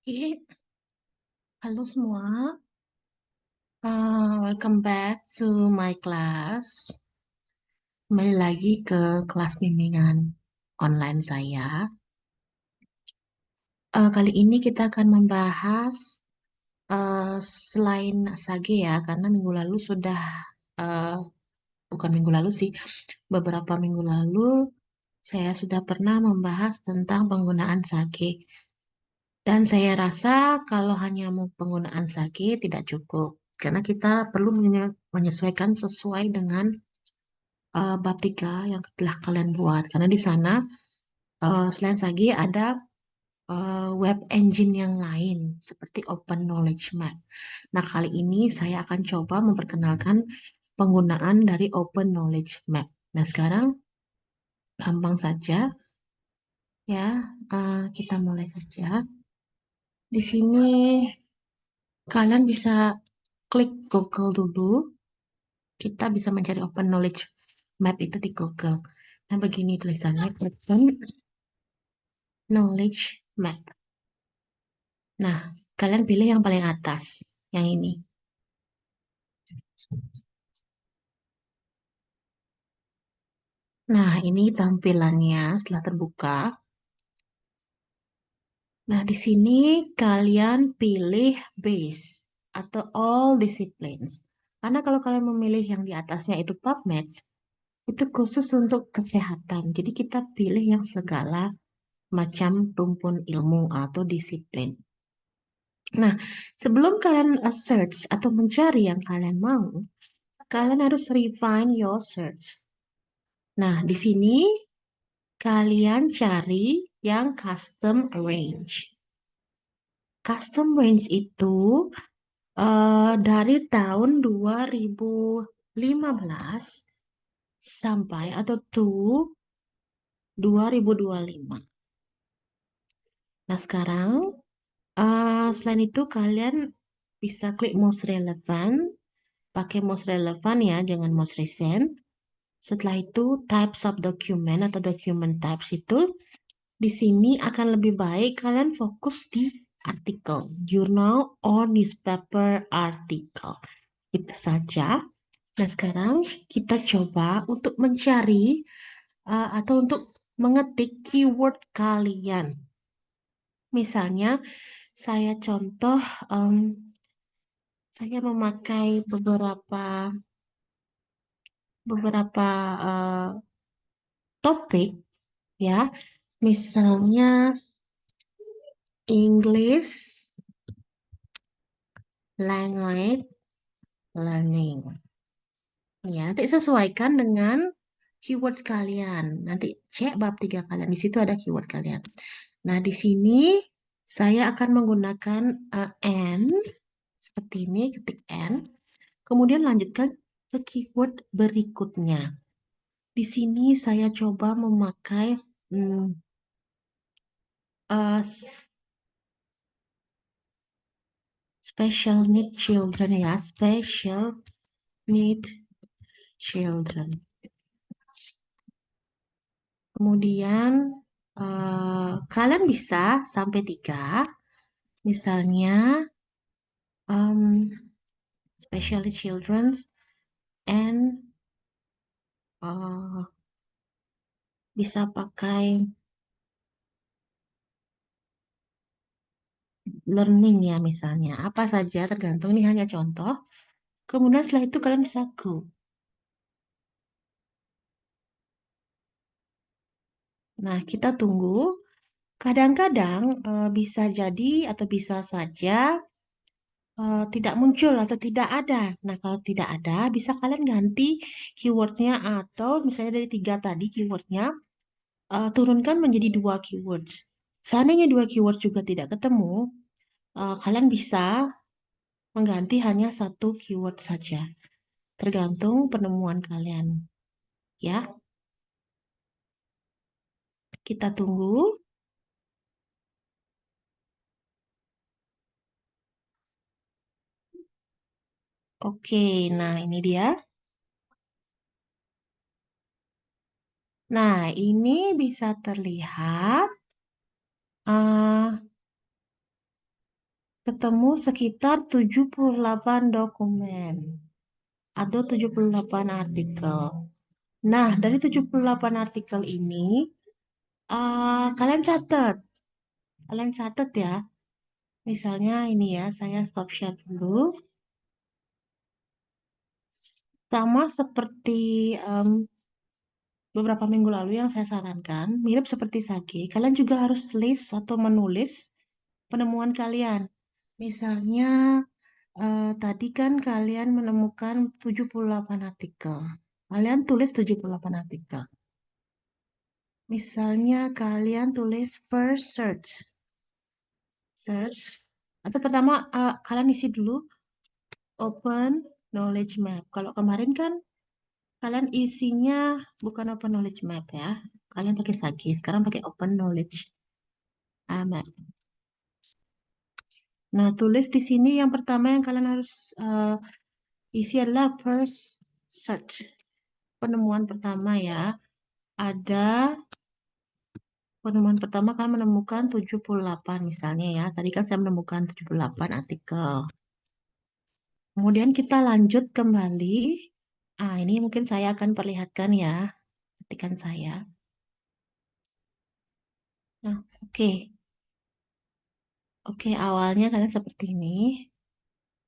Oke, halo semua. Welcome back to my class. Kembali lagi ke kelas bimbingan online saya. Kali ini kita akan membahas selain SAGE ya, karena minggu lalu sudah, eh, bukan minggu lalu sih, beberapa minggu lalu saya sudah pernah membahas tentang penggunaan SAGE. Dan saya rasa kalau hanya penggunaan SAGE tidak cukup, karena kita perlu menyesuaikan sesuai dengan bab 3 yang telah kalian buat. Karena di sana selain SAGE ada web engine yang lain seperti Open Knowledge Map. Nah, kali ini saya akan coba memperkenalkan penggunaan dari Open Knowledge Map. Nah, sekarang gampang saja ya, kita mulai saja. Di sini kalian bisa klik Google dulu. Kita bisa mencari Open Knowledge Map itu di Google. Nah, begini tulisannya, Open Knowledge Map. Nah, kalian pilih yang paling atas, yang ini. Nah, ini tampilannya setelah terbuka. Nah, di sini kalian pilih base atau all disciplines. Karena kalau kalian memilih yang di atasnya itu PubMed, itu khusus untuk kesehatan. Jadi kita pilih yang segala macam rumpun ilmu atau disiplin. Nah, sebelum kalian search atau mencari yang kalian mau, kalian harus refine your search. Nah, di sini kalian cari yang custom range. Custom range itu dari tahun 2015 sampai atau to 2025. Nah, sekarang selain itu kalian bisa klik most relevant, pakai most relevant ya, jangan most recent. Setelah itu types of document atau document types itu di sini akan lebih baik kalian fokus di artikel, journal or newspaper article. Itu saja. Nah, sekarang kita coba untuk mencari atau untuk mengetik keyword kalian. Misalnya, saya contoh, em, saya memakai beberapa topik ya, misalnya English language learning. Ya, nanti sesuaikan dengan keyword kalian. Nanti cek bab 3 kalian. Di situ ada keyword kalian. Nah, di sini saya akan menggunakan N. Seperti ini, ketik N. Kemudian lanjutkan ke keyword berikutnya. Di sini saya coba memakai uh, special need children ya. Special need children. Kemudian kalian bisa sampai 3. Misalnya especially children's and bisa pakai learning ya misalnya. Apa saja tergantung, ini hanya contoh. Kemudian setelah itu kalian bisa go. Nah, kita tunggu. Kadang-kadang bisa jadi atau bisa saja tidak muncul atau tidak ada. Nah, kalau tidak ada, bisa kalian ganti keywordnya atau misalnya dari 3 tadi keywordnya, turunkan menjadi 2 keywords. Seandainya 2 keyword juga tidak ketemu, kalian bisa mengganti hanya 1 keyword saja. Tergantung penemuan kalian. Ya, kita tunggu. Oke, nah ini dia. Nah, ini bisa terlihat ketemu sekitar 78 dokumen atau 78 artikel. Nah, dari 78 artikel ini, kalian catat. Kalian catat ya. Misalnya ini ya, saya stop share dulu. Sama seperti beberapa minggu lalu yang saya sarankan, mirip seperti Sage, kalian juga harus list atau menulis penemuan kalian. Misalnya, tadi kan kalian menemukan 78 artikel. Kalian tulis 78 artikel. Misalnya kalian tulis first search. Search. Atau pertama, kalian isi dulu open knowledge map. Kalau kemarin kan kalian isinya bukan open knowledge map ya. Kalian pakai Sage, sekarang pakai open knowledge map. Nah, tulis di sini yang pertama yang kalian harus isi adalah first search. Penemuan pertama ya. Ada penemuan pertama kalian menemukan 78 misalnya ya. Tadi kan saya menemukan 78 artikel. Kemudian kita lanjut kembali. Ini mungkin saya akan perlihatkan ya ketikan saya. Nah, oke. Oke, awalnya kalian seperti ini.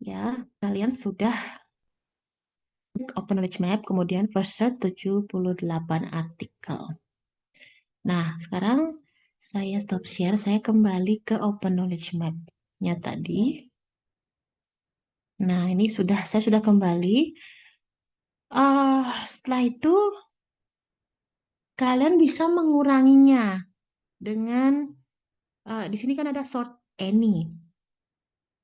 Ya, kalian sudah open knowledge map, kemudian first search 78 artikel. Nah, sekarang saya stop share, saya kembali ke open knowledge map-nya tadi. Nah, ini saya sudah kembali. Setelah itu, kalian bisa menguranginya dengan, di sini kan ada sort any.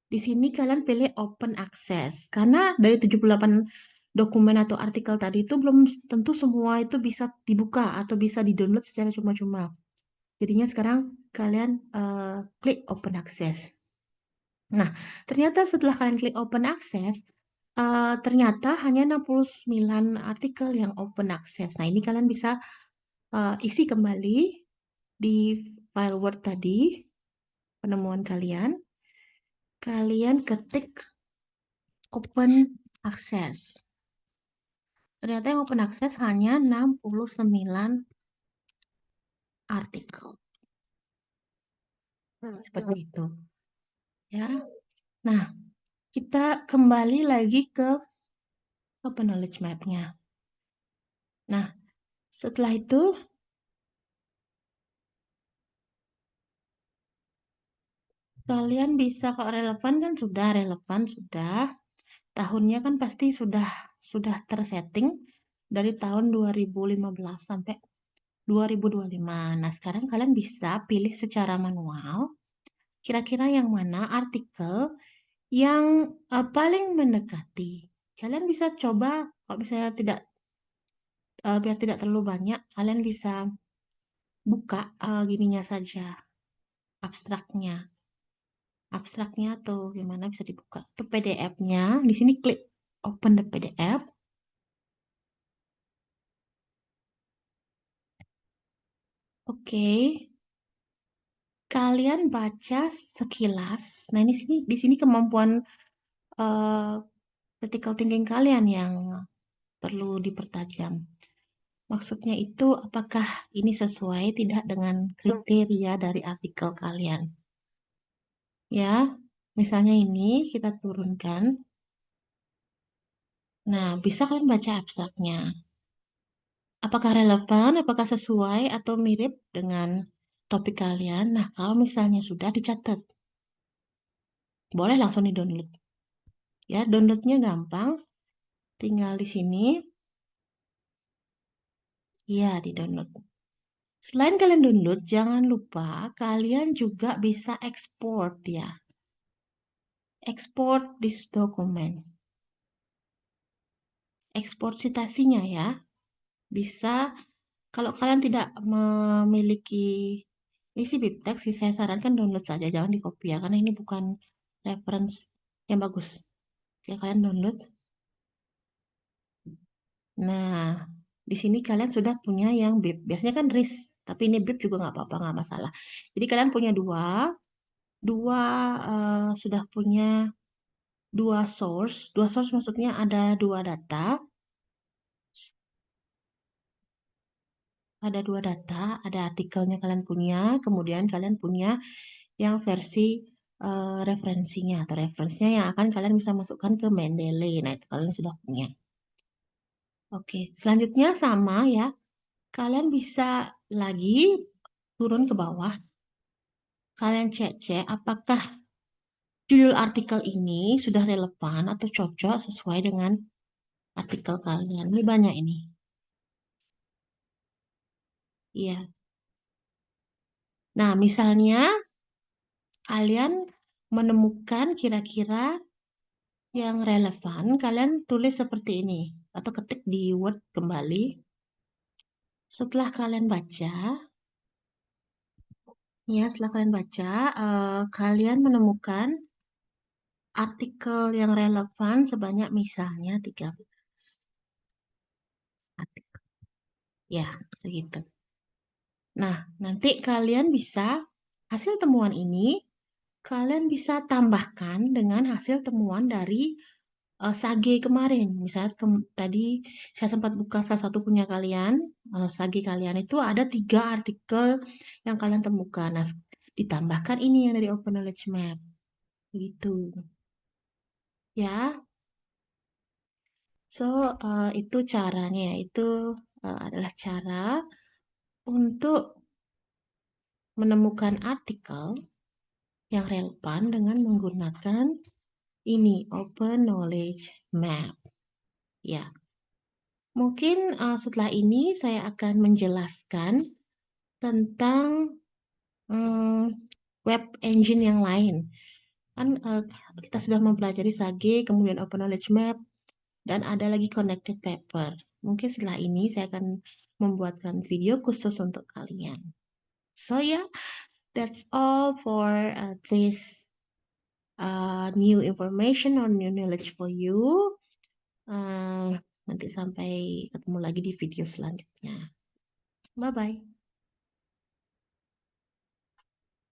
Di sini kalian pilih open access. Karena dari 78 dokumen atau artikel tadi itu belum tentu semua itu bisa dibuka atau bisa di-download secara cuma-cuma. Jadinya sekarang kalian klik open access. Nah, ternyata setelah kalian klik open access, ternyata hanya 69 artikel yang open access. Nah, ini kalian bisa isi kembali di file Word tadi, penemuan kalian. Kalian ketik open access. Ternyata yang open access hanya 69 artikel. Seperti itu. Ya. Nah, kita kembali lagi ke open knowledge map-nya. Nah, setelah itu kalian bisa, kalau relevan kan sudah relevan sudah. Tahunnya kan pasti sudah tersetting dari tahun 2015 sampai 2025. Nah, sekarang kalian bisa pilih secara manual kira-kira yang mana artikel yang paling mendekati. Kalian bisa coba kalau misalnya tidak biar tidak terlalu banyak, kalian bisa buka gininya saja, abstraknya. Abstraknya tuh gimana bisa dibuka. Itu PDF-nya. Di sini klik open the PDF. Oke. Kalian baca sekilas. Nah, di sini kemampuan uh, critical thinking kalian yang perlu dipertajam. Maksudnya itu apakah ini sesuai tidak dengan kriteria dari artikel kalian? Ya, misalnya ini kita turunkan. Nah, bisa kalian baca abstraknya. Apakah relevan, apakah sesuai atau mirip dengan topik kalian? Nah, kalau misalnya sudah dicatat, boleh langsung di-download. Ya, downloadnya gampang. Tinggal di sini, ya di-download. Selain kalian download, jangan lupa kalian juga bisa export ya. Export this document. Ekspor citasinya ya. Bisa, kalau kalian tidak memiliki, ini sih BibTeX sih, saya sarankan download saja, jangan di copy ya, karena ini bukan reference yang bagus. Ya, kalian download. Nah, di sini kalian sudah punya yang bib. Biasanya kan RIS, tapi ini bib juga nggak apa-apa, nggak masalah. Jadi kalian punya dua. dua sudah punya dua source maksudnya ada dua data, ada artikelnya kalian punya, kemudian kalian punya yang versi referensinya atau referensinya yang akan kalian bisa masukkan ke Mendeley. Nah, itu kalian sudah punya. Oke, selanjutnya sama ya. Kalian bisa lagi turun ke bawah. Kalian cek-cek apakah judul artikel ini sudah relevan atau cocok sesuai dengan artikel kalian. Ini banyak ini. Iya. Nah, misalnya kalian menemukan kira-kira yang relevan, kalian tulis seperti ini atau ketik di Word kembali. Setelah kalian baca, ya setelah kalian baca, kalian menemukan artikel yang relevan sebanyak misalnya 13 artikel. Ya, segitu. Nah, nanti kalian bisa hasil temuan ini kalian bisa tambahkan dengan hasil temuan dari Sage kemarin. Misalnya tadi saya sempat buka salah satu punya kalian, Sage kalian itu ada 3 artikel yang kalian temukan. Nah, ditambahkan ini yang dari Open Knowledge Map. Begitu. Ya, so itu caranya, itu adalah cara untuk menemukan artikel yang relevan dengan menggunakan ini Open Knowledge Map. Ya, mungkin setelah ini saya akan menjelaskan tentang web engine yang lain. Kan kita sudah mempelajari Sage, kemudian Open Knowledge Map, dan ada lagi Connected Paper. Mungkin setelah ini saya akan membuatkan video khusus untuk kalian. So yeah, that's all for this new information or new knowledge for you. Nanti sampai ketemu lagi di video selanjutnya. Bye-bye.